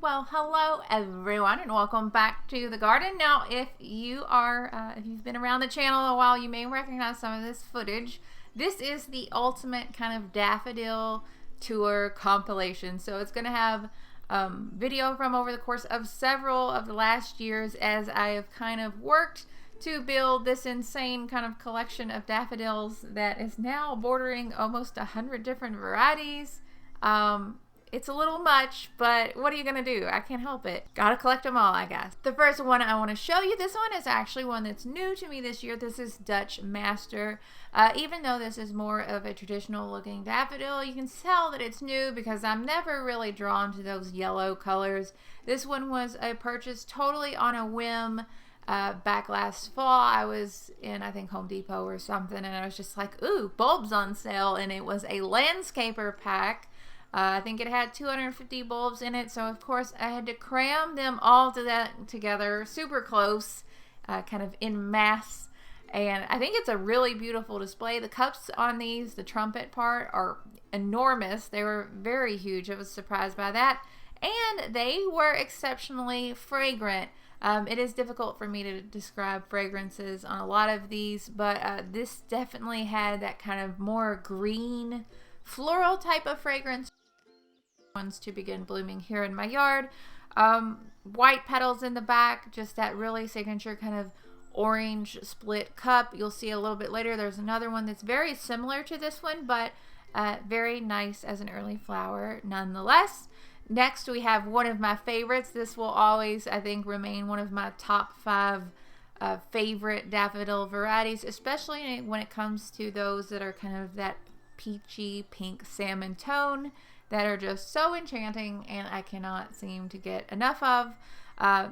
Well, hello everyone, and welcome back to the garden. Now, if you've been around the channel a while, you may recognize some of this footage. This is the ultimate kind of daffodil tour compilation. So it's going to have video from over the course of several of the last years as I have kind of worked to build this insane kind of collection of daffodils that is now bordering almost 100 different varieties. It's a little much, but what are you gonna do? I can't help it. Gotta collect them all, I guess. The first one I want to show you, this one is actually one that's new to me this year. This is Dutch Master. Even though this is more of a traditional looking daffodil, you can tell that it's new because I'm never really drawn to those yellow colors. This one was a purchase totally on a whim. Back last fall, I was in, I think, Home Depot or something, and I was just like, ooh, bulbs on sale, and it was a landscaper pack. I think it had 250 bulbs in it, so of course I had to cram them all together, super close, kind of in mass, and I think it's a really beautiful display. The cups on these, the trumpet part, are enormous. They were very huge. I was surprised by that, and they were exceptionally fragrant. It is difficult for me to describe fragrances on a lot of these, but this definitely had that kind of more green, floral type of fragrance. Ones to begin blooming here in my yard. White petals in the back, just that really signature kind of orange split cup. You'll see a little bit later there's another one that's very similar to this one, but very nice as an early flower nonetheless. Next we have one of my favorites. This will always, I think, remain one of my top 5 favorite daffodil varieties, especially when it comes to those that are kind of that peachy pink salmon tone that are just so enchanting and I cannot seem to get enough of.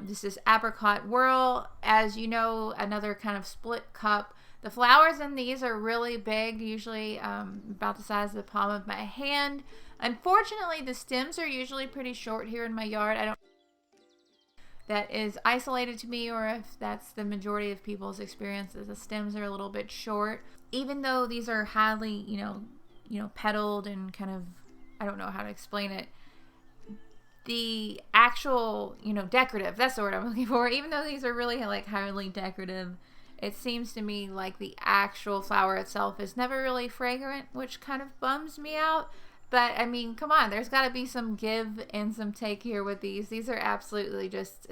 This is Apricot Whirl. As you know, another kind of split cup. The flowers in these are really big, usually about the size of the palm of my hand. Unfortunately, the stems are usually pretty short here in my yard. I don't know if that is isolated to me or if that's the majority of people's experiences. The stems are a little bit short. Even though these are highly, petaled and kind of, I don't know how to explain it. The actual, decorative, that's the word I'm looking for. Even though these are really like highly decorative, it seems to me like the actual flower itself is never really fragrant, which kind of bums me out. But I mean, come on, there's got to be some give and some take here with these. These are absolutely just,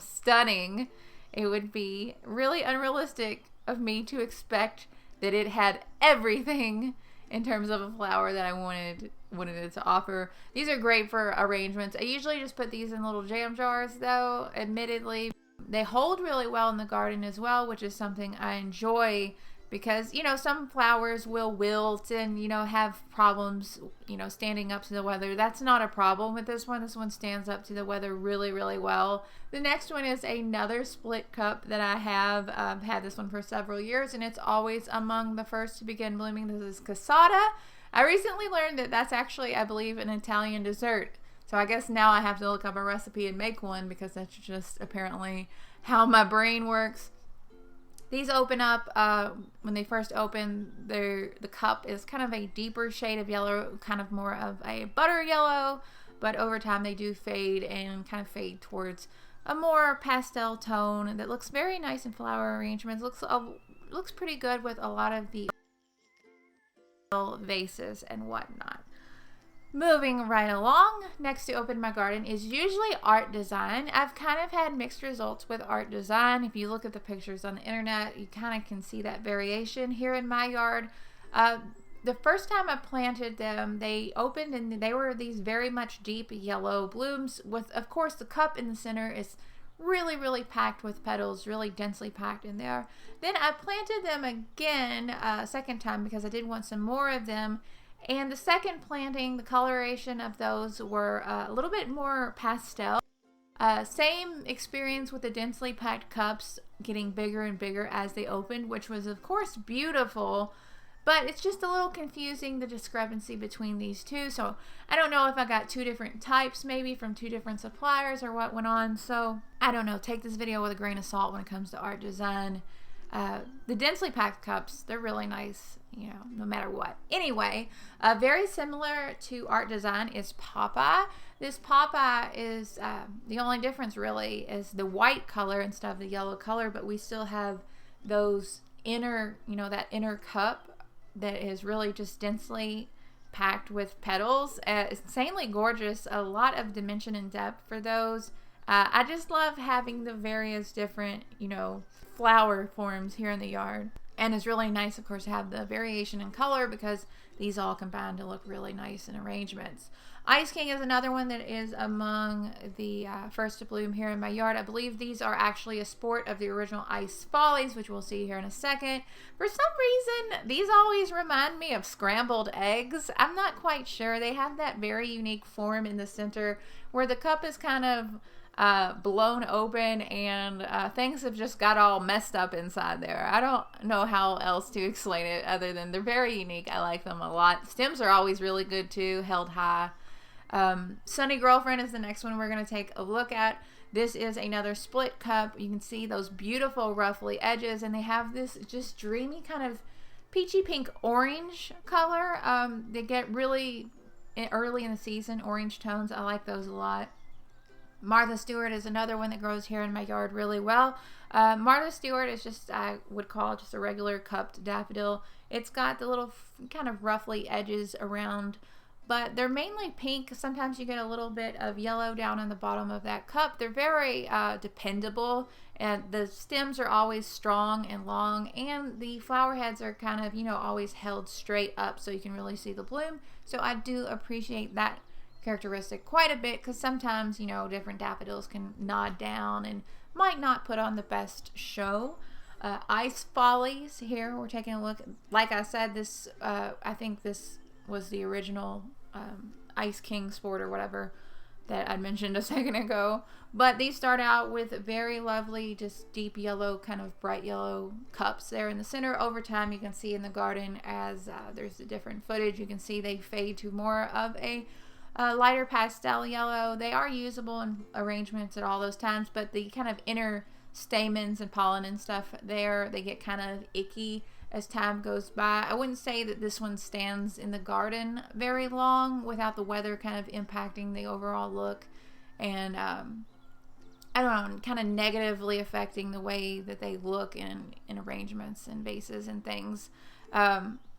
stunning. It would be really unrealistic of me to expect that it had everything in terms of a flower that I wanted it to offer. These are great for arrangements. I usually just put these in little jam jars though, admittedly. They hold really well in the garden as well, which is something I enjoy because, some flowers will wilt and, have problems, standing up to the weather. That's not a problem with this one. This one stands up to the weather really, really well. The next one is another split cup that I have. I've had this one for several years and it's always among the first to begin blooming. This is Cassata. I recently learned that that's actually, I believe, an Italian dessert. So I guess now I have to look up a recipe and make one because that's just apparently how my brain works. These open up, when they first open, the cup is kind of a deeper shade of yellow, kind of more of a butter yellow, but over time they do fade and kind of fade towards a more pastel tone that looks very nice in flower arrangements. Looks pretty good with a lot of the vases and whatnot. Moving right along, next to open my garden is usually art design. I've kind of had mixed results with art design. If you look at the pictures on the internet, you kind of can see that variation here in my yard. The first time I planted them, they opened and they were these very much deep yellow blooms with, of course, the cup in the center is really, really packed with petals, really densely packed in there. Then I planted them again a second time because I did want some more of them. And the second planting, the coloration of those were a little bit more pastel. Same experience with the densely packed cups getting bigger and bigger as they opened, which was of course beautiful, but it's just a little confusing, the discrepancy between these two. So I don't know if I got 2 different types maybe from 2 different suppliers or what went on. So I don't know, take this video with a grain of salt when it comes to art design. The densely packed cups, they're really nice, you know, no matter what. Anyway, very similar to art design is Papa. This Papa is, the only difference really is the white color instead of the yellow color, but we still have those inner, you know, that inner cup that is really just densely packed with petals. Insanely gorgeous, a lot of dimension and depth for those. I just love having the various different, you know, flower forms here in the yard. And it's really nice, of course, to have the variation in color because these all combine to look really nice in arrangements. Ice King is another one that is among the first to bloom here in my yard. I believe these are actually a sport of the original Ice Follies, which we'll see here in a second. For some reason, these always remind me of scrambled eggs. I'm not quite sure. They have that very unique form in the center where the cup is kind of blown open and things have just got all messed up inside there. I don't know how else to explain it other than they're very unique. I like them a lot. Stems are always really good too, held high. Sunny Girlfriend is the next one we're going to take a look at. This is another split cup. You can see those beautiful ruffly edges, and they have this just dreamy kind of peachy pink orange color. They get really early in the season orange tones. I like those a lot. Martha Stewart is another one that grows here in my yard really well. Martha Stewart is just, I would call just a regular cupped daffodil. It's got the little kind of ruffly edges around, but they're mainly pink. Sometimes you get a little bit of yellow down in the bottom of that cup. They're very dependable, and the stems are always strong and long, and the flower heads are kind of, you know, always held straight up so you can really see the bloom. So I do appreciate that characteristic quite a bit because sometimes, you know, different daffodils can nod down and might not put on the best show. Ice Follies here, we're taking a look. Like I said, this I think this was the original Ice King sport or whatever that I mentioned a second ago. But these start out with very lovely, just deep yellow, kind of bright yellow cups there in the center. Over time, you can see in the garden as there's a different footage, you can see they fade to more of a lighter pastel yellow. They are usable in arrangements at all those times, but the kind of inner stamens and pollen and stuff there, they get kind of icky as time goes by. I wouldn't say that this one stands in the garden very long without the weather kind of impacting the overall look and I don't know, kind of negatively affecting the way that they look in arrangements and vases and things.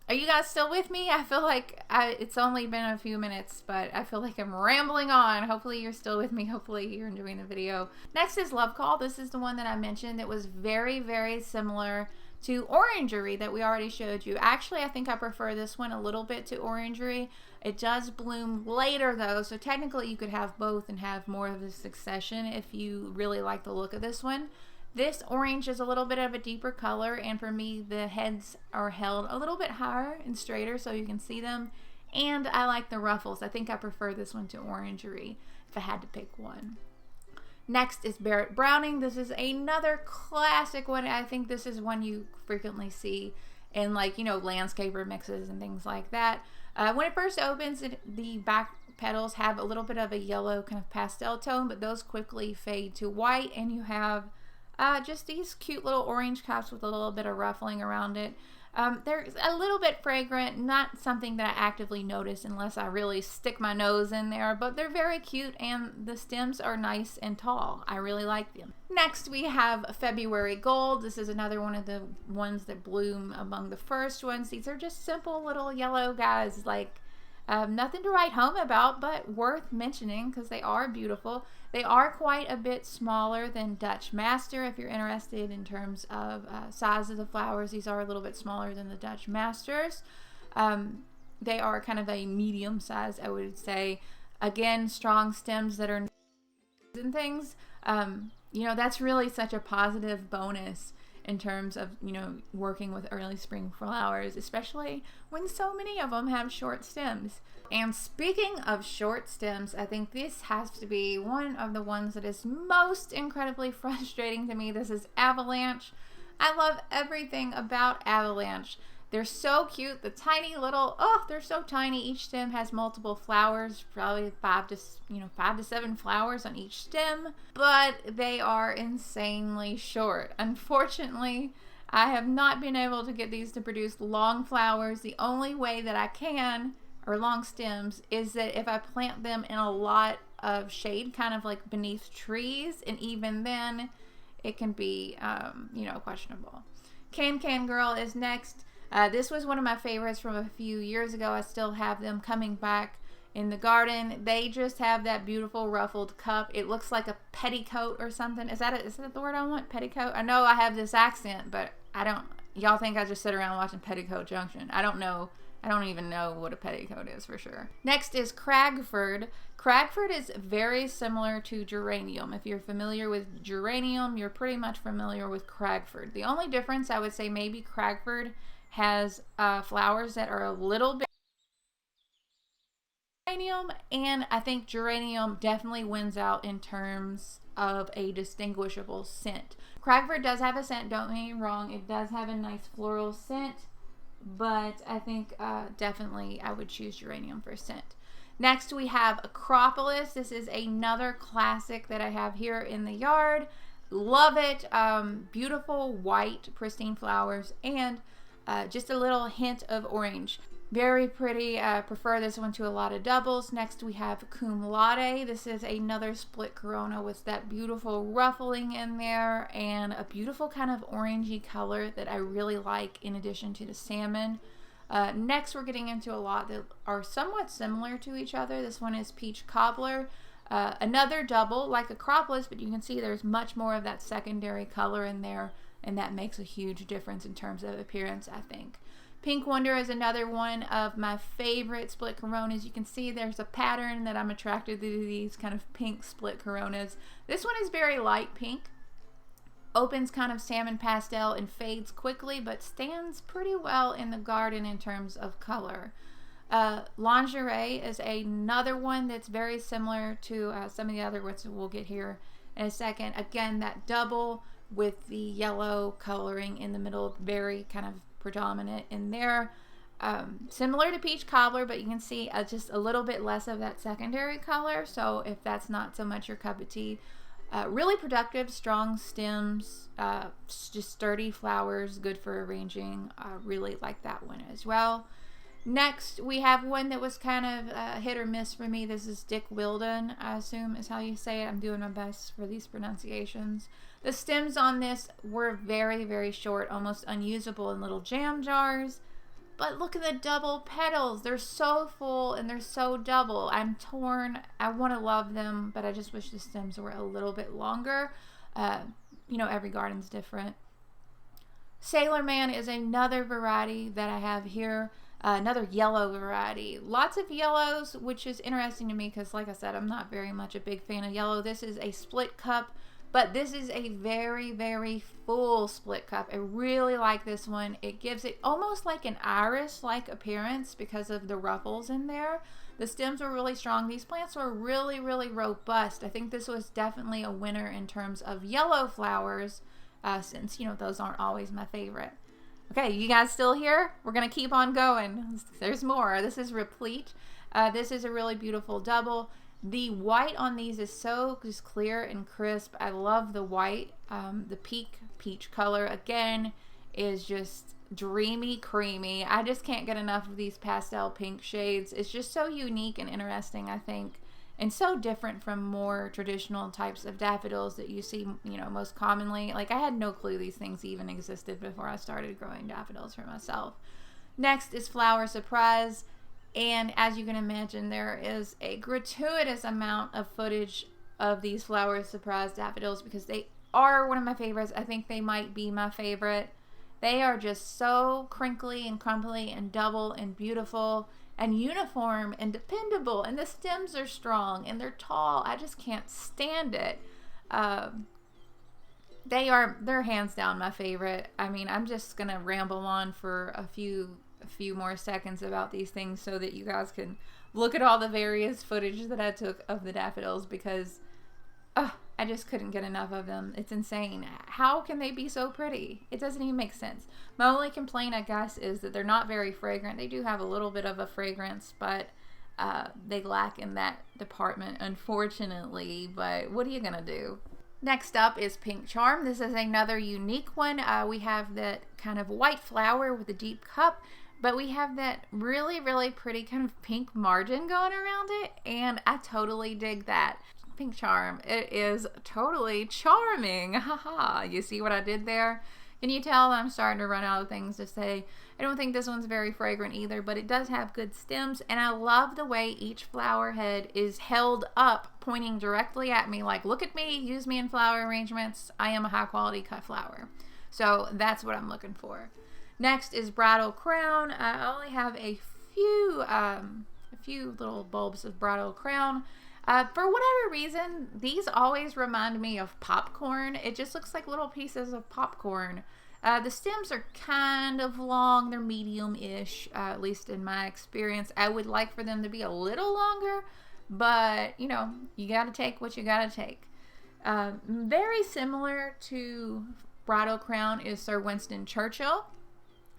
Are you guys still with me? I feel like it's only been a few minutes, but I feel like I'm rambling on. Hopefully you're still with me. Hopefully you're enjoying the video. Next is Love Call. This is the one that I mentioned that was very, very similar to Orangery that we already showed you. Actually, I think I prefer this one a little bit to Orangery. It does bloom later though, so technically you could have both and have more of a succession if you really like the look of this one. This orange is a little bit of a deeper color, and for me the heads are held a little bit higher and straighter so you can see them, and I like the ruffles. I think I prefer this one to Orangery if I had to pick one. Next is Barrett Browning. This is another classic one. I think this is one you frequently see in, like, you know, landscaper mixes and things like that. When it first opens, the back petals have a little bit of a yellow kind of pastel tone, but those quickly fade to white, and you have just these cute little orange cups with a little bit of ruffling around it. They're a little bit fragrant, not something that I actively notice unless I really stick my nose in there, but they're very cute and the stems are nice and tall. I really like them. Next we have February Gold. This is another one of the ones that bloom among the first ones. These are just simple little yellow guys, like nothing to write home about, but worth mentioning because they are beautiful. They are quite a bit smaller than Dutch Master. If you're interested in terms of size of the flowers, these are a little bit smaller than the Dutch Masters. They are kind of a medium size, I would say. Again, strong stems that are and things. You know, that's really such a positive bonus in terms of, you know, working with early spring flowers, especially when so many of them have short stems. And speaking of short stems, I think this has to be one of the ones that is most incredibly frustrating to me. This is Avalanche. I love everything about Avalanche. They're so cute. The tiny little, they're so tiny. Each stem has multiple flowers, probably 5 to 7 flowers on each stem, but they are insanely short. Unfortunately, I have not been able to get these to produce long flowers. The only way that I can, or long stems, is that if I plant them in a lot of shade, kind of like beneath trees, and even then it can be, you know, questionable. Can Girl is next. This was one of my favorites from a few years ago. I still have them coming back in the garden. They just have that beautiful ruffled cup. It looks like a petticoat or something. Is that the word I want? Petticoat? I know I have this accent, but I don't, y'all think I just sit around watching Petticoat Junction. I don't know. I don't even know what a petticoat is for sure. Next is Cragford. Cragford is very similar to geranium. If you're familiar with geranium, you're pretty much familiar with Cragford. The only difference, I would say, maybe Cragford has flowers that are a little bit geranium, and I think geranium definitely wins out in terms of a distinguishable scent. Cragford does have a scent, don't get me wrong. It does have a nice floral scent, but I think definitely I would choose geranium for scent. Next we have Acropolis. This is another classic that I have here in the yard. Love it. Beautiful white pristine flowers and just a little hint of orange. Very pretty. I prefer this one to a lot of doubles. Next we have Cum Laude. This is another split corona with that beautiful ruffling in there and a beautiful kind of orangey color that I really like in addition to the salmon. Next we're getting into a lot that are somewhat similar to each other. This one is Peach Cobbler. Another double like Acropolis, but you can see there's much more of that secondary color in there, and that makes a huge difference in terms of appearance, I think. Pink Wonder is another one of my favorite split coronas. You can see there's a pattern that I'm attracted to, these kind of pink split coronas. This one is very light pink. Opens kind of salmon pastel and fades quickly, but stands pretty well in the garden in terms of color. Lingerie is another one that's very similar to some of the other ones we'll get here in a second. Again, that double with the yellow coloring in the middle, very kind of predominant in there. Similar to Peach Cobbler, but you can see just a little bit less of that secondary color. So if that's not so much your cup of tea, really productive, strong stems, just sturdy flowers, good for arranging. Really like that one as well. Next, we have one that was kind of hit or miss for me. This is Dick Wilden, I assume is how you say it. I'm doing my best for these pronunciations. The stems on this were very, very short, almost unusable in little jam jars. But look at the double petals. They're so full and they're so double. I'm torn. I want to love them, but I just wish the stems were a little bit longer. You know, every garden's different. Sailor Man is another variety that I have here. Another yellow variety. Lots of yellows, which is interesting to me because, like I said, I'm not very much a big fan of yellow. This is a split cup, but this is a very, very full split cup. I really like this one. It gives it almost like an iris-like appearance because of the ruffles in there. The stems were really strong. These plants were really, really robust. I think this was definitely a winner in terms of yellow flowers, since, you know, those aren't always my favorite. Okay, you guys still here? We're going to keep on going. There's more. This is Replete. This is a really beautiful double. The white on these is so just clear and crisp. I love the white. The peach color, again, is just dreamy, creamy. I just can't get enough of these pastel pink shades. It's just so unique and interesting, I think, and so different from more traditional types of daffodils that you see, you know, most commonly. Like, I had no clue these things even existed before I started growing daffodils for myself. Next is Flower Surprise, and as you can imagine, there is a gratuitous amount of footage of these Flower Surprise daffodils because they are one of my favorites. I think they might be my favorite. They are just so crinkly and crumply and double and beautiful and uniform and dependable, and the stems are strong and they're tall. I just can't stand it. They're hands down my favorite. I mean, I'm just gonna ramble on for a few more seconds about these things so that you guys can look at all the various footage that I took of the daffodils because I just couldn't get enough of them. It's insane. How can they be so pretty? It doesn't even make sense. My only complaint, I guess, is that they're not very fragrant. They do have a little bit of a fragrance, but they lack in that department, unfortunately. But what are you gonna do? Next up is Pink Charm. This is another unique one. We have that kind of white flower with a deep cup, but we have that really, really pretty kind of pink margin going around it, and I totally dig that. Pink Charm, it is totally charming. Haha, you see what I did there? Can you tell I'm starting to run out of things to say? I don't think this one's very fragrant either, but it does have good stems, and I love the way each flower head is held up, pointing directly at me, like, look at me, use me in flower arrangements. I am a high quality cut flower. So that's what I'm looking for. Next is Bridal Crown. I only have a few little bulbs of Bridal Crown. For whatever reason, these always remind me of popcorn. It just looks like little pieces of popcorn. The stems are kind of long. They're medium-ish, at least in my experience. I would like for them to be a little longer, but, you know, you got to take what you got to take. Very similar to Bridal Crown is Sir Winston Churchill.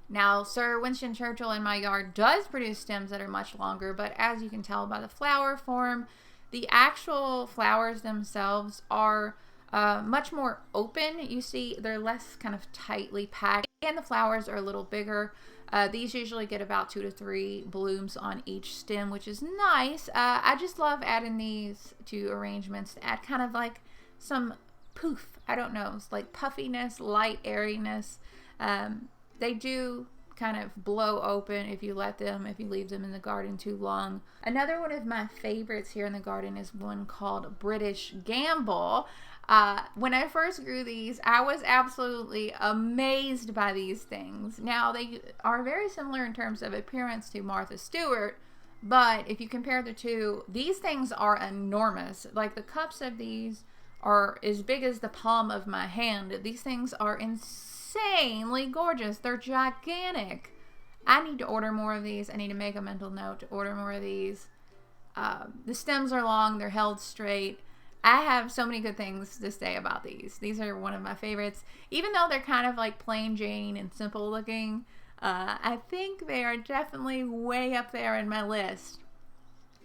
Now, Sir Winston Churchill in my yard does produce stems that are much longer, but as you can tell by the flower form, the actual flowers themselves are much more open. You see, they're less kind of tightly packed, and the flowers are a little bigger. These usually get about 2 to 3 blooms on each stem, which is nice. I just love adding these to arrangements to add kind of like some poof. I don't know, it's like puffiness, light airiness. They do kind of blow open if you leave them in the garden too long. Another one of my favorites here in the garden is one called British Gamble. When I first grew these, I was absolutely amazed by these things. Now, they are very similar in terms of appearance to Martha Stewart, but if you compare the two, these things are enormous. Like, the cups of these are as big as the palm of my hand. These things are insanely gorgeous. They're gigantic. I need to order more of these. I need to make a mental note to order more of these. The stems are long. They're held straight. I have so many good things to say about these. These are one of my favorites. Even though they're kind of like plain Jane and simple looking, I think they are definitely way up there in my list.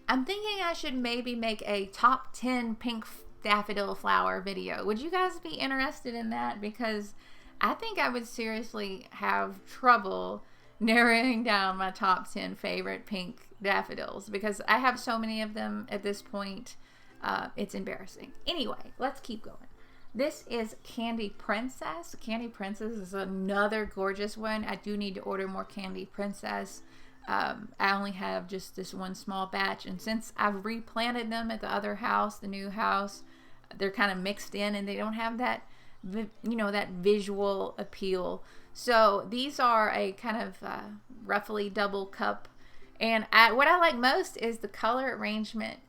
I'm thinking I should maybe make a top 10 pink daffodil flower video. Would you guys be interested in that? Because I think I would seriously have trouble narrowing down my top 10 favorite pink daffodils because I have so many of them at this point. It's embarrassing. Anyway, let's keep going. This is Candy Princess. Candy Princess is another gorgeous one. I do need to order more Candy Princess. I only have just this one small batch, and since I've replanted them at the other house, the new house, they're kind of mixed in and they don't have that, you know, that visual appeal. So these are a kind of roughly double cup, and what I like most is the color arrangement.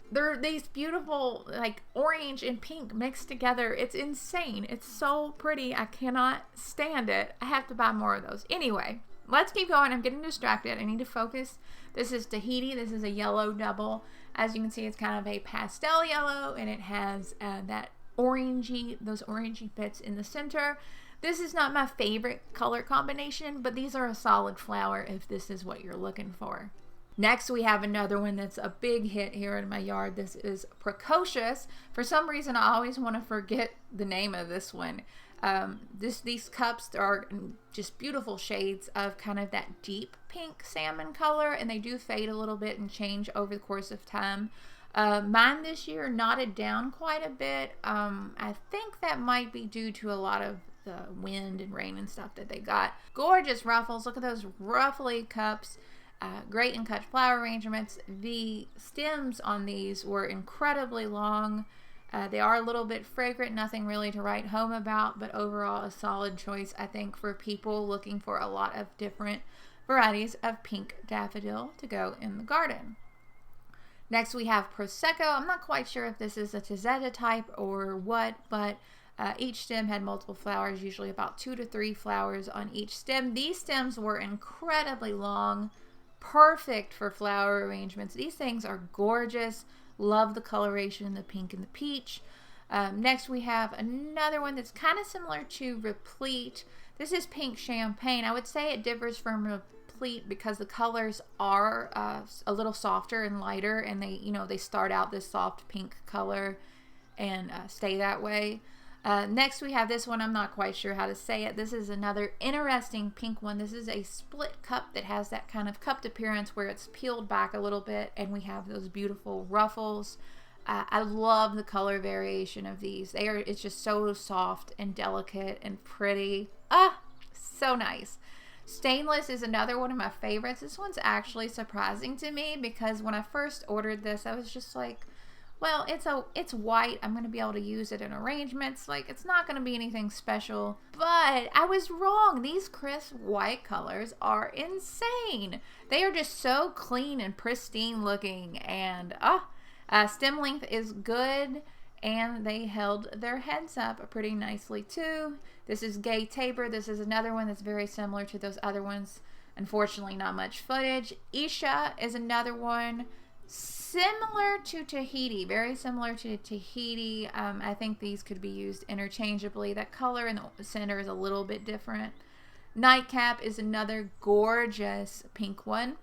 They're these beautiful, like, orange and pink mixed together. It's insane. It's so pretty. I cannot stand it. I have to buy more of those. Anyway, let's keep going. I'm getting distracted. I need to focus. This is Tahiti. This is a yellow double. As you can see, it's kind of a pastel yellow, and it has that those orangey bits in the center. This is not my favorite color combination, but these are a solid flower if this is what you're looking for. Next, we have another one that's a big hit here in my yard. This is Precocious. For some reason, I always want to forget the name of this one. These cups are just beautiful shades of kind of that deep pink salmon color, and they do fade a little bit and change over the course of time. Mine this year knotted down quite a bit. I think that might be due to a lot of the wind and rain and stuff that they got. Gorgeous ruffles. Look at those ruffly cups. Great in cut flower arrangements. The stems on these were incredibly long. They are a little bit fragrant, nothing really to write home about, but overall a solid choice, I think, for people looking for a lot of different varieties of pink daffodil to go in the garden. Next, we have Prosecco. I'm not quite sure if this is a Tizetta type or what, but each stem had multiple flowers, usually about 2 to 3 flowers on each stem. These stems were incredibly long, perfect for flower arrangements. These things are gorgeous. Love the coloration, the pink and the peach. Next, we have another one that's kind of similar to Replete. This is Pink Champagne. I would say it differs from Replete because the colors are a little softer and lighter, and they start out this soft pink color. and stay that way. Next we have this one. I'm not quite sure how to say it. This is another interesting pink one. This is a split cup that has that kind of cupped appearance where it's peeled back a little bit, and we have those beautiful ruffles. I love the color variation of these. It's just so soft and delicate and pretty. So nice. Stainless is another one of my favorites. This one's actually surprising to me because when I first ordered this, I was just like, well, it's white. I'm going to be able to use it in arrangements. Like, it's not going to be anything special. But I was wrong. These crisp white colors are insane. They are just so clean and pristine looking. And stem length is good. And they held their heads up pretty nicely too. This is Gay Tabor. This is another one that's very similar to those other ones. Unfortunately, not much footage. Isha is another one similar to Tahiti, very similar to Tahiti. I think these could be used interchangeably. That color in the center is a little bit different. Nightcap is another gorgeous pink one.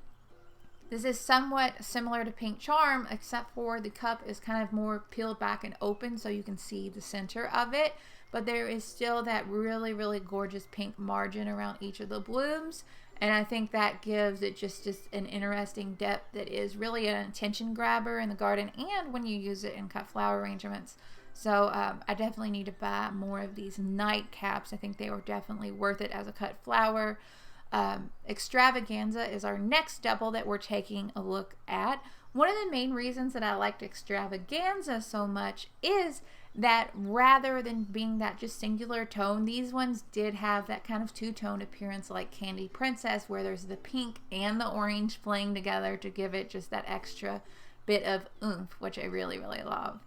This is somewhat similar to Pink Charm, except for the cup is kind of more peeled back and open so you can see the center of it. But there is still that really, really gorgeous pink margin around each of the blooms. And I think that gives it just an interesting depth that is really an attention grabber in the garden and when you use it in cut flower arrangements. So I definitely need to buy more of these nightcaps. I think they were definitely worth it as a cut flower. Extravaganza is our next double that we're taking a look at. One of the main reasons that I liked Extravaganza so much is that rather than being that just singular tone, these ones did have that kind of two-tone appearance like Candy Princess, where there's the pink and the orange playing together to give it just that extra bit of oomph, which I really, really love.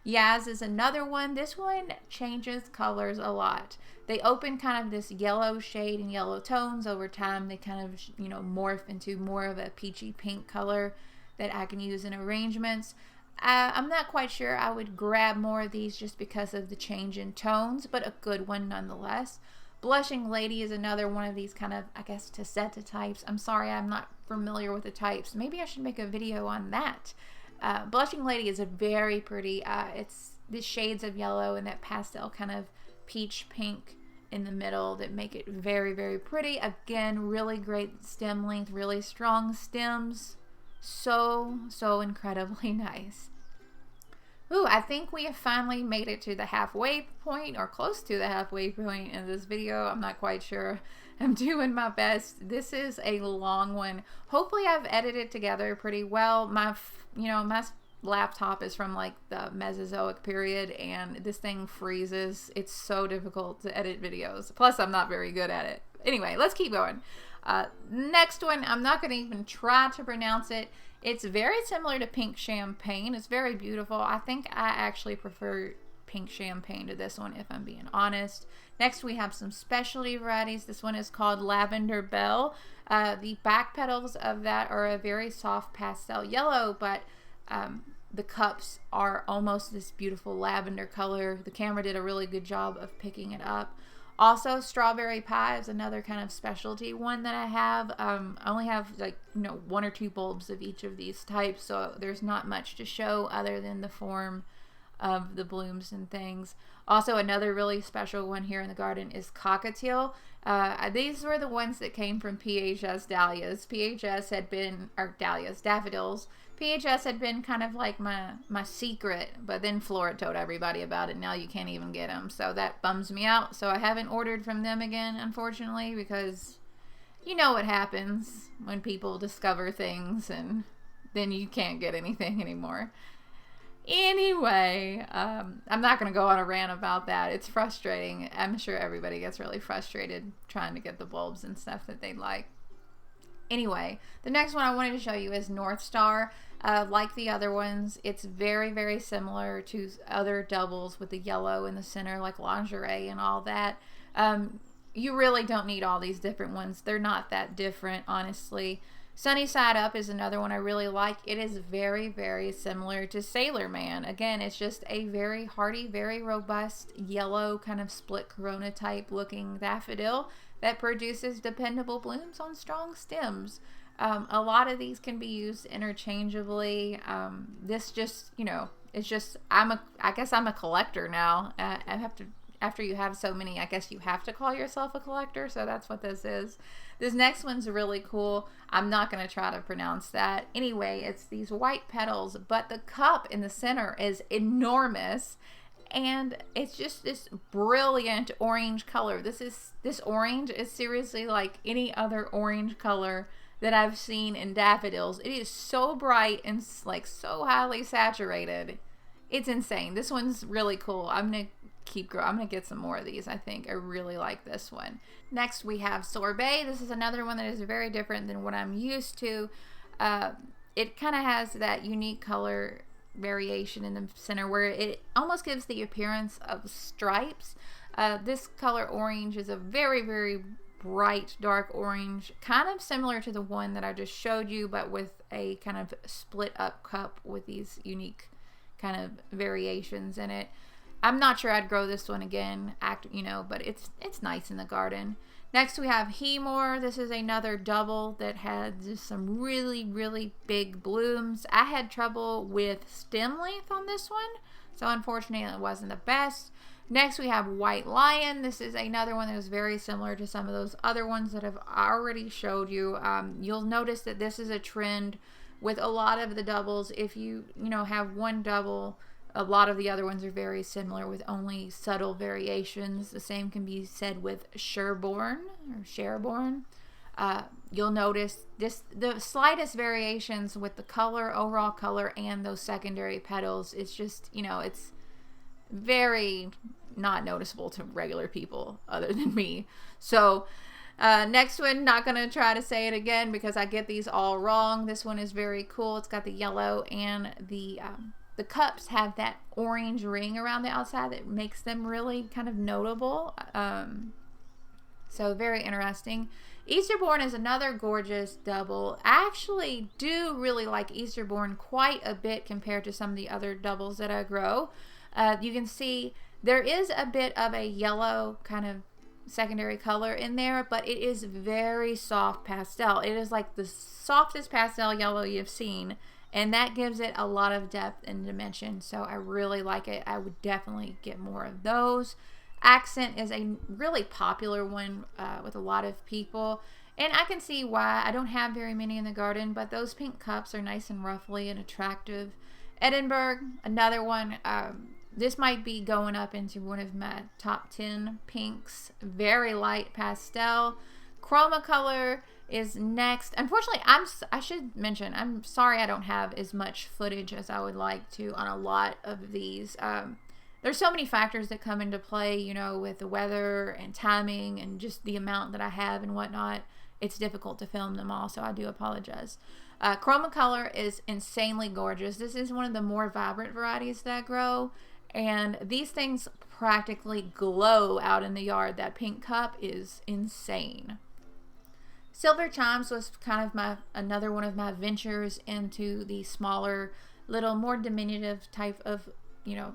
Yaz is another one. This one changes colors a lot. They open kind of this yellow shade and yellow tones. Over time, they kind of, morph into more of a peachy pink color that I can use in arrangements. I'm not quite sure I would grab more of these just because of the change in tones, but a good one nonetheless. Blushing Lady is another one of these kind of, I guess, Tessetta types. I'm sorry, I'm not familiar with the types. Maybe I should make a video on that. Blushing Lady is a very pretty, it's the shades of yellow and that pastel kind of peach pink in the middle that make it very, very pretty. Again, really great stem length, really strong stems. So incredibly nice. Ooh, I think we have finally made it to the halfway point, or close to the halfway point in this video. I'm not quite sure. I'm doing my best. This is a long one. Hopefully I've edited together pretty well. My laptop is from like the Mesozoic period and this thing freezes. It's so difficult to edit videos. Plus I'm not very good at it. Anyway, let's keep going. Next one, I'm not going to even try to pronounce it. It's very similar to Pink Champagne. It's very beautiful. I think I actually prefer Pink Champagne to this one, if I'm being honest. Next, we have some specialty varieties. This one is called Lavender Belle. The back petals of that are a very soft pastel yellow, but the cups are almost this beautiful lavender color. The camera did a really good job of picking it up. Also, Strawberry Pie is another kind of specialty one that I have. I only have one or two bulbs of each of these types, so there's not much to show other than the form of the blooms and things. Also, another really special one here in the garden is Cockatiel. These were the ones that came from PHS Dahlias. PHS had been, or Dahlias, Daffodils. PHS had been kind of like my secret, but then Flora told everybody about it. Now you can't even get them, so that bums me out. So I haven't ordered from them again, unfortunately, because you know what happens when people discover things and then you can't get anything anymore. Anyway, I'm not going to go on a rant about that. It's frustrating. I'm sure everybody gets really frustrated trying to get the bulbs and stuff that they like. Anyway, the next one I wanted to show you is North Star. Like the other ones, it's very, very similar to other doubles with the yellow in the center, like Lingerie and all that. You really don't need all these different ones. They're not that different, honestly. Sunny Side Up is another one I really like. It is very, very similar to Sailor Man. Again, it's just a very hardy, very robust, yellow kind of split corona type looking daffodil that produces dependable blooms on strong stems. A lot of these can be used interchangeably. This just, it's just, I guess I'm a collector now. I have to, after you have so many, I guess you have to call yourself a collector. So that's what this is. This next one's really cool. I'm not going to try to pronounce that. Anyway, it's these white petals, but the cup in the center is enormous. And it's just this brilliant orange color. This orange is seriously like any other orange color that I've seen in daffodils. It is so bright and like so highly saturated. It's insane. This one's really cool. I'm gonna keep growing. I'm gonna get some more of these. I think I really like this one. Next we have sorbet. This is another one that is very different than what I'm used to. It kind of has that unique color variation in the center where it almost gives the appearance of stripes. This color orange is a very, very bright dark orange, kind of similar to the one that I just showed you, but with a kind of split up cup with these unique kind of variations in it. I'm not sure I'd grow this one again, but it's nice in the garden. Next we have Hemor. This is another double that had just some really, really big blooms. I had trouble with stem length on this one, so unfortunately it wasn't the best. Next we have White Lion. This is another one that is very similar to some of those other ones that I've already showed you. You'll notice that this is a trend with a lot of the doubles. If you have one double, a lot of the other ones are very similar with only subtle variations. The same can be said with Sherborne. You'll notice the slightest variations with the color, overall color, and those secondary petals. It's just, it's very not noticeable to regular people other than me. So next one, not going to try to say it again because I get these all wrong. This one is very cool. It's got the yellow, and the cups have that orange ring around the outside that makes them really kind of notable. So very interesting. Easterbourne is another gorgeous double. I actually do really like Easterbourne quite a bit compared to some of the other doubles that I grow. You can see there is a bit of a yellow kind of secondary color in there, but it is very soft pastel. It is like the softest pastel yellow you've seen, and that gives it a lot of depth and dimension. So I really like it. I would definitely get more of those. Accent is a really popular one with a lot of people, and I can see why. I don't have very many in the garden, but those pink cups are nice and ruffly and attractive. Edinburgh, another one. This might be going up into one of my top 10 pinks. Very light pastel. Chromacolor is next. Unfortunately, I should mention, I'm sorry I don't have as much footage as I would like to on a lot of these. There's so many factors that come into play, with the weather and timing and just the amount that I have and whatnot. It's difficult to film them all, so I do apologize. Chromacolor is insanely gorgeous. This is one of the more vibrant varieties that I grow, and these things practically glow out in the yard. That pink cup is insane. Silver Chimes was kind of another one of my ventures into the smaller, little more diminutive type of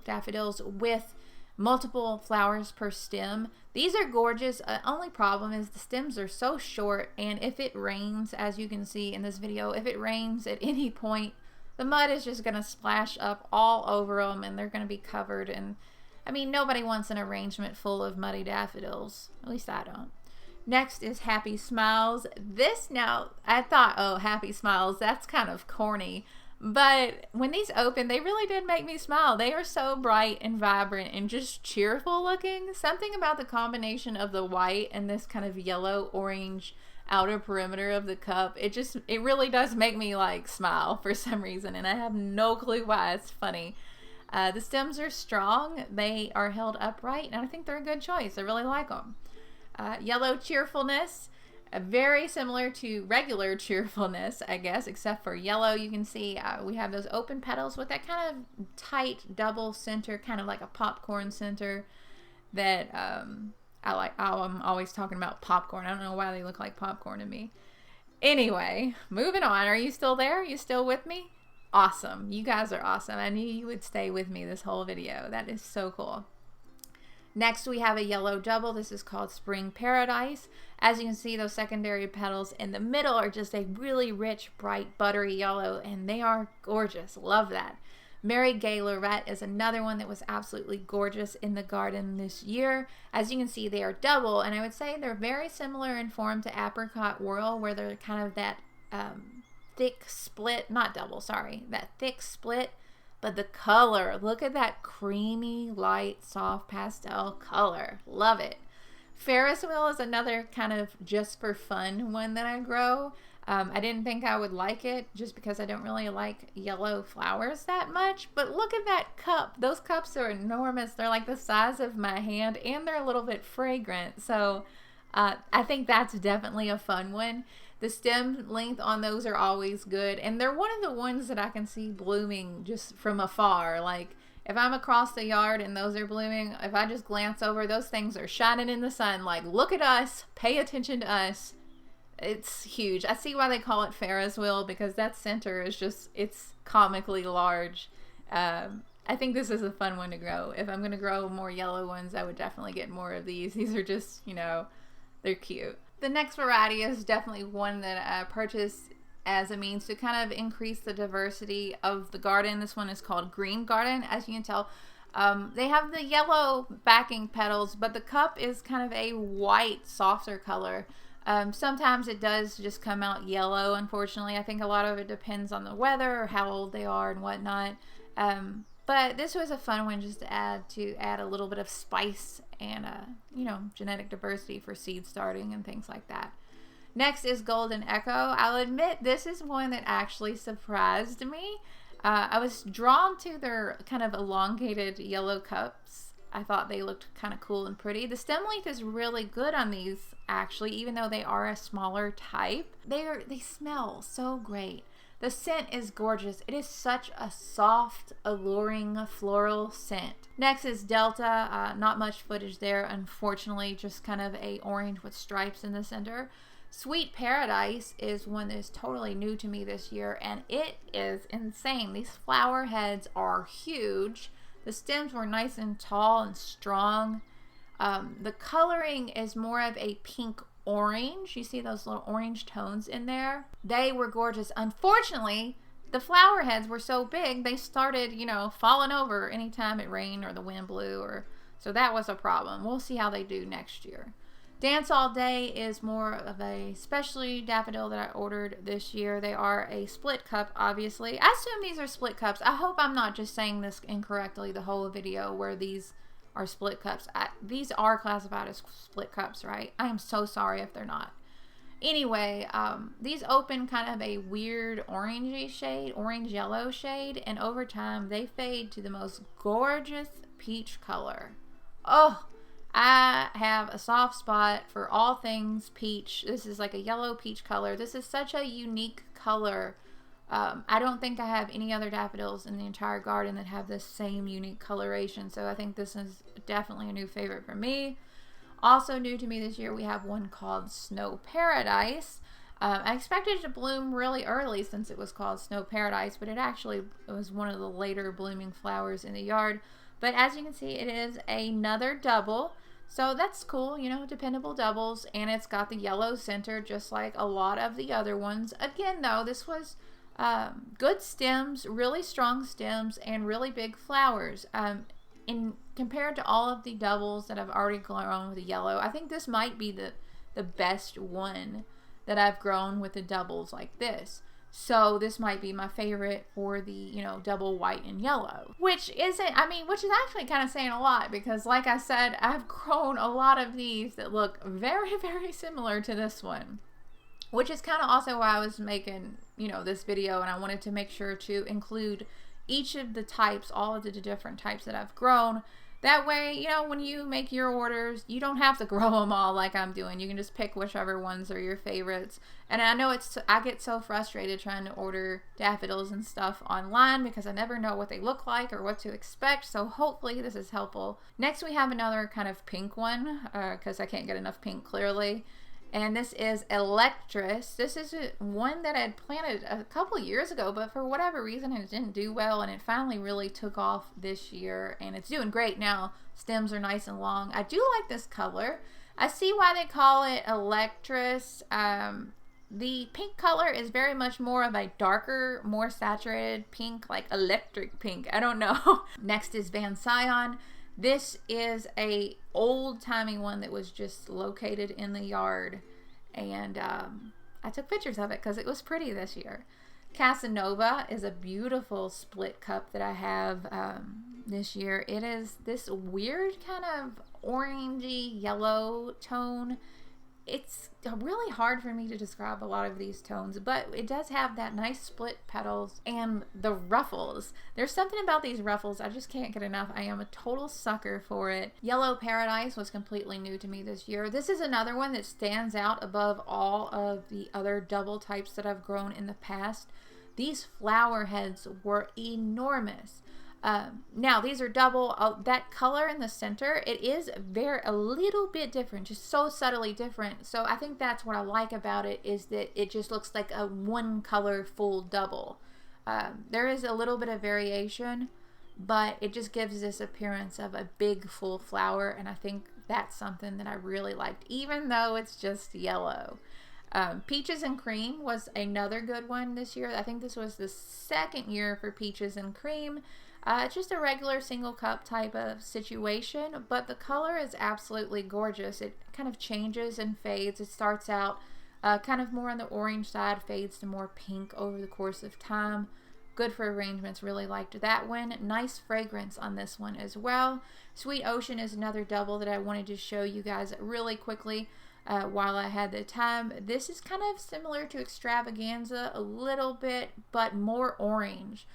daffodils with multiple flowers per stem. These are gorgeous. Only problem is the stems are so short, and if it rains, as you can see in this video, if it rains at any point, the mud is just going to splash up all over them, and they're going to be covered. And I mean, nobody wants an arrangement full of muddy daffodils. At least I don't. Next is Happy Smiles. This, now, I thought, oh, Happy Smiles, that's kind of corny. But when these opened, they really did make me smile. They are so bright and vibrant and just cheerful looking. Something about the combination of the white and this kind of yellow-orange outer perimeter of the cup, it really does make me like smile for some reason, and I have no clue why. It's funny. The stems are strong. They are held upright, and I think they're a good choice. I really like them. Yellow Cheerfulness. Very similar to regular cheerfulness, I guess, except for yellow. You can see we have those open petals with that kind of tight double center, kind of like a popcorn center that I like. Oh, I'm always talking about popcorn. I don't know why they look like popcorn to me. Anyway, moving on. Are you still there? Are you still with me? Awesome. You guys are awesome. I knew you would stay with me this whole video. That is so cool. Next, we have a yellow double. This is called Spring Paradise. As you can see, those secondary petals in the middle are just a really rich, bright, buttery yellow, and they are gorgeous. Love that. Mary Gay Lorette is another one that was absolutely gorgeous in the garden this year. As you can see, they are double, and I would say they're very similar in form to Apricot Whirl, where they're kind of that thick split, not double, sorry, that thick split, but the color, look at that creamy, light, soft pastel color. Love it. Ferris wheel is another kind of just for fun one that I grow. I didn't think I would like it just because I don't really like yellow flowers that much. But look at that cup. Those cups are enormous. They're like the size of my hand, and they're a little bit fragrant. So I think that's definitely a fun one. The stem length on those are always good. And they're one of the ones that I can see blooming just from afar. Like if I'm across the yard and those are blooming, if I just glance over, those things are shining in the sun. Like, look at us. Pay attention to us. It's huge. I see why they call it Ferris wheel, because that center is just, it's comically large. I think this is a fun one to grow. If I'm going to grow more yellow ones, I would definitely get more of these. These are just, you know, they're cute. The next variety is definitely one that I purchased as a means to kind of increase the diversity of the garden. This one is called Green Garden. As you can tell, they have the yellow backing petals, but the cup is kind of a white, softer color. Sometimes it does just come out yellow, unfortunately. I think a lot of it depends on the weather or how old they are and whatnot. But this was a fun one just to add a little bit of spice and, you know, genetic diversity for seed starting and things like that. Next is Golden Echo. I'll admit this is one that actually surprised me. I was drawn to their kind of elongated yellow cups. I thought they looked kind of cool and pretty. The stem length is really good on these, actually, even though they are a smaller type. They smell so great. The scent is gorgeous. It is such a soft, alluring floral scent. Next is Delta. Not much footage there, unfortunately. Just kind of a orange with stripes in the center. Sweet Paradise is one that is totally new to me this year, and it is insane. These flower heads are huge. The stems were nice and tall and strong. The coloring is more of a pink orange. You see those little orange tones in there? They were gorgeous. Unfortunately, the flower heads were so big, they started, you know, falling over anytime it rained or the wind blew, so that was a problem. We'll see how they do next year. Dance All Day is more of a specialty daffodil that I ordered this year. They are a split cup, obviously. I assume these are split cups. I hope I'm not just saying this incorrectly the whole video where these are split cups. These are classified as split cups, right? I am so sorry if they're not. Anyway, these open kind of a weird orangey shade, orange-yellow shade, and over time they fade to the most gorgeous peach color. Oh, I have a soft spot for all things peach. This is like a yellow peach color. This is such a unique color. I don't think I have any other daffodils in the entire garden that have this same unique coloration. So I think this is definitely a new favorite for me. Also new to me this year, we have one called Snow Paradise. I expected it to bloom really early since it was called Snow Paradise, but it was one of the later blooming flowers in the yard. But as you can see, it is another double. So that's cool, you know, dependable doubles. And it's got the yellow center just like a lot of the other ones. Again, though, this was good stems, really strong stems, and really big flowers. Compared to all of the doubles that I've already grown with the yellow, I think this might be the best one that I've grown with the doubles like this. So this might be my favorite for the, you know, double white and yellow. Which is actually kind of saying a lot because like I said, I've grown a lot of these that look very, very similar to this one. Which is kind of also why I was making, you know, this video, and I wanted to make sure to include each of the types, all of the different types that I've grown. That way, you know, when you make your orders, you don't have to grow them all like I'm doing. You can just pick whichever ones are your favorites. And I know I get so frustrated trying to order daffodils and stuff online because I never know what they look like or what to expect. So hopefully this is helpful. Next we have another kind of pink one because I can't get enough pink clearly. And this is Electress. This is one that I had planted a couple years ago, but for whatever reason it didn't do well, and it finally really took off this year, and it's doing great now. Stems are nice and long. I do like this color. I see why they call it Electress. The pink color is very much more of a darker, more saturated pink, like electric pink. I don't know. Next is Van Sion. This is a old-timey one that was just located in the yard, and I took pictures of it because it was pretty this year. Casanova is a beautiful split cup that I have this year. It is this weird kind of orangey yellow tone. It's really hard for me to describe a lot of these tones, but it does have that nice split petals and the ruffles. There's something about these ruffles, I just can't get enough. I am a total sucker for it. Yellow Paradise was completely new to me this year. This is another one that stands out above all of the other double types that I've grown in the past. These flower heads were enormous. Now these are double. That color in the center, it is a little bit different, just so subtly different. So I think that's what I like about it, is that it just looks like a one color full double. There is a little bit of variation, but it just gives this appearance of a big full flower, and I think that's something that I really liked, even though it's just yellow. Peaches and Cream was another good one this year. I think this was the second year for Peaches and Cream. Just a regular single cup type of situation, but the color is absolutely gorgeous. It kind of changes and fades. It starts out kind of more on the orange side, fades to more pink over the course of time. Good for arrangements, really liked that one. Nice fragrance on this one as well. Sweet Ocean is another double that I wanted to show you guys really quickly while I had the time. This is kind of similar to Extravaganza a little bit, but more orange.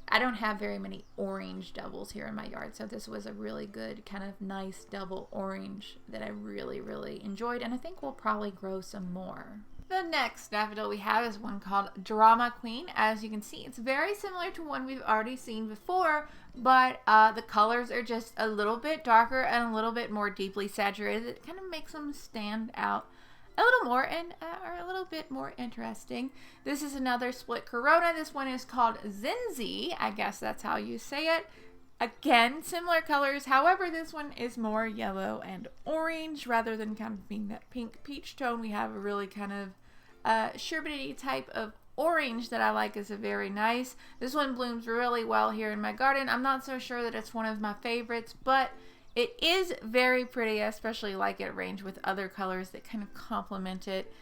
I don't have very many orange doubles here in my yard, so this was a really good kind of nice double orange that I really, really enjoyed, and I think we'll probably grow some more. The next daffodil we have is one called Drama Queen. As you can see, it's very similar to one we've already seen before, but the colors are just a little bit darker and a little bit more deeply saturated. It kind of makes them stand out a little more and are a little bit more interesting. This is another split corona. This one is called Zinzi. I guess that's how you say it. Again, similar colors. However, this one is more yellow and orange rather than kind of being that pink peach tone. We have a really kind of sherbety type of orange that I like, is a very nice. This one blooms really well here in my garden. I'm not so sure that it's one of my favorites, but it is very pretty. I especially like it arranged with other colors that kind of complement it,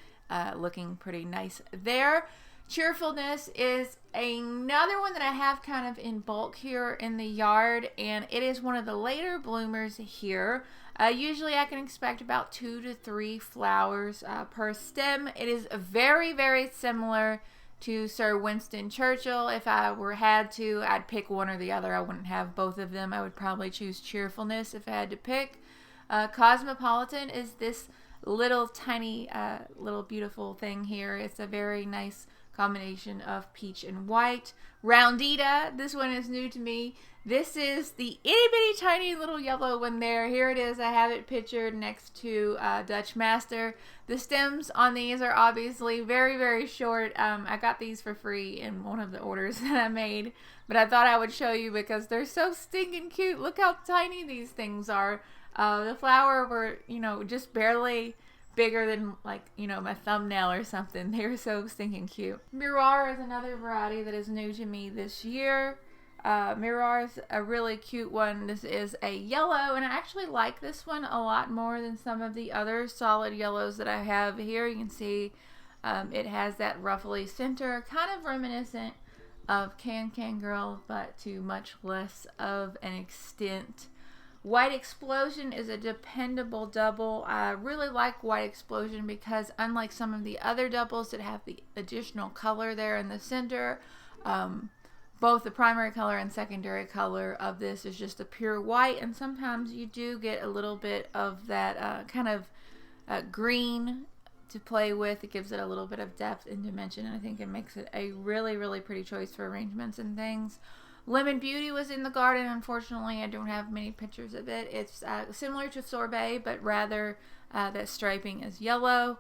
looking pretty nice there. Cheerfulness is another one that I have kind of in bulk here in the yard, and it is one of the later bloomers here. Usually I can expect about 2 to 3 flowers per stem. It is very, very similar to Sir Winston Churchill. If I had to, I'd pick one or the other. I wouldn't have both of them. I would probably choose Cheerfulness if I had to pick. Cosmopolitan is this little tiny, little beautiful thing here. It's a very nice combination of peach and white. Roundita, this one is new to me. This is the itty bitty tiny little yellow one there. Here it is. I have it pictured next to Dutch Master. The stems on these are obviously very, very short. I got these for free in one of the orders that I made, but I thought I would show you because they're so stinking cute. Look how tiny these things are. The flower were, just barely bigger than, my thumbnail or something. They're so stinking cute. Mirar is another variety that is new to me this year. Mirar is a really cute one. This is a yellow, and I actually like this one a lot more than some of the other solid yellows that I have here. You can see it has that ruffly center, kind of reminiscent of Can Girl, but to much less of an extent. White Explosion is a dependable double. I really like White Explosion because unlike some of the other doubles that have the additional color there in the center, both the primary color and secondary color of this is just a pure white, and sometimes you do get a little bit of that kind of green to play with. It gives it a little bit of depth and dimension, and I think it makes it a really, really pretty choice for arrangements and things. Lemon Beauty was in the garden. Unfortunately, I don't have many pictures of it. It's similar to Sorbet, but rather that striping is yellow.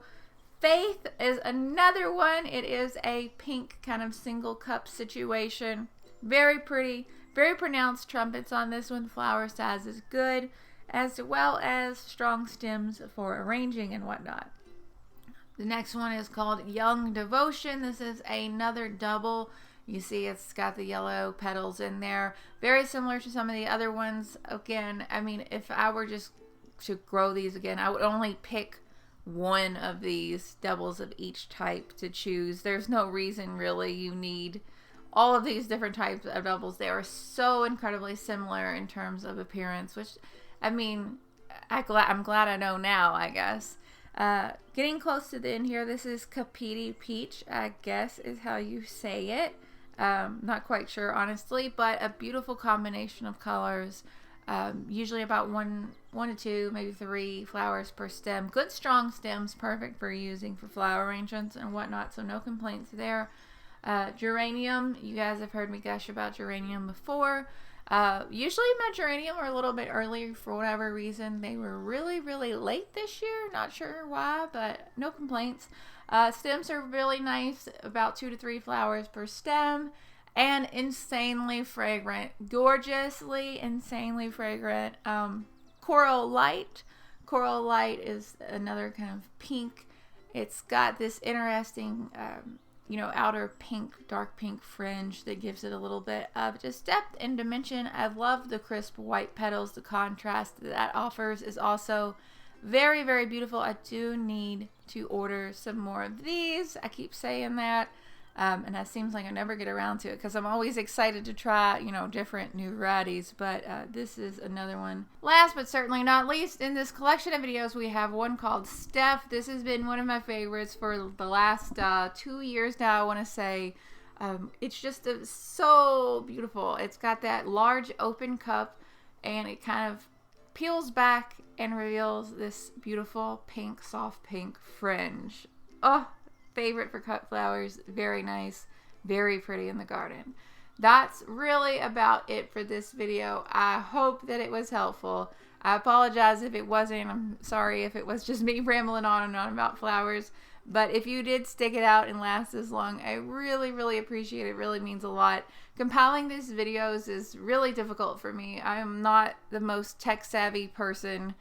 Faith is another one. It is a pink kind of single cup situation. Very pretty, very pronounced trumpets on this one. Flower size is good, as well as strong stems for arranging and whatnot. The next one is called Young Devotion. This is another double. You see it's got the yellow petals in there. Very similar to some of the other ones. Again, I mean, if I were just to grow these again, I would only pick one of these doubles of each type to choose. There's no reason really you need all of these different types of doubles. They are so incredibly similar in terms of appearance, which, I mean, I'm glad I know now, I guess. Getting close to the end here, this is Kapiti Peach, I guess is how you say it. Not quite sure, honestly, but a beautiful combination of colors. Usually about one to two, maybe 3 flowers per stem. Good strong stems, perfect for using for flower arrangements and whatnot, so no complaints there. Geranium, you guys have heard me gush about geranium before. Usually my geranium are a little bit early for whatever reason. They were really, really late this year. Not sure why, but no complaints. Stems are really nice, about 2 to 3 flowers per stem, and insanely fragrant. Gorgeously, insanely fragrant. Coral Light. Coral Light is another kind of pink. It's got this interesting outer pink, dark pink fringe that gives it a little bit of just depth and dimension. I love the crisp white petals. The contrast that offers is also very, very beautiful. I do need to order some more of these. I keep saying that. And that seems like I never get around to it because I'm always excited to try, different new varieties. But this is another one. Last but certainly not least, in this collection of videos, we have one called Steph. This has been one of my favorites for the last 2 years now, I want to say. It's just so beautiful. It's got that large open cup, and it kind of peels back and reveals this beautiful pink, soft pink fringe. Oh, favorite for cut flowers. Very nice, very pretty in the garden. That's really about it for this video. I hope that it was helpful. I apologize if it wasn't. I'm sorry if it was just me rambling on and on about flowers. But if you did stick it out and last this long, I really, really appreciate it. It really means a lot. Compiling these videos is really difficult for me. I am not the most tech savvy person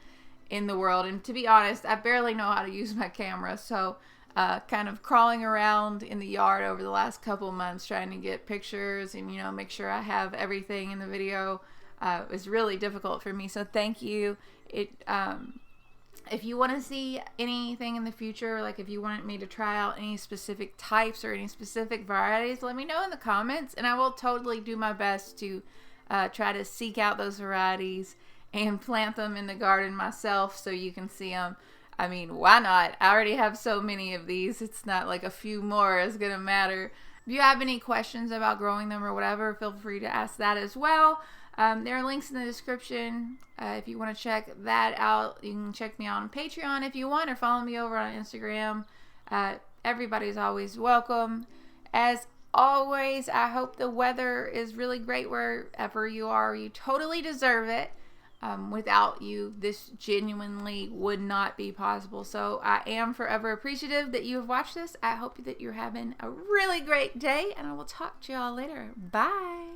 in the world. And to be honest, I barely know how to use my camera. So kind of crawling around in the yard over the last couple months trying to get pictures and make sure I have everything in the video was really difficult for me. So thank you. If you want to see anything in the future, like if you want me to try out any specific types or any specific varieties, let me know in the comments, and I will totally do my best to try to seek out those varieties and plant them in the garden myself so you can see them. I mean, why not? I already have so many of these. It's not like a few more is going to matter. If you have any questions about growing them or whatever, feel free to ask that as well. There are links in the description. If you want to check that out, you can check me out on Patreon if you want, or follow me over on Instagram. Everybody's always welcome. As always, I hope the weather is really great wherever you are. You totally deserve it. Without you, this genuinely would not be possible. So I am forever appreciative that you have watched this. I hope that you're having a really great day, and I will talk to y'all later. Bye.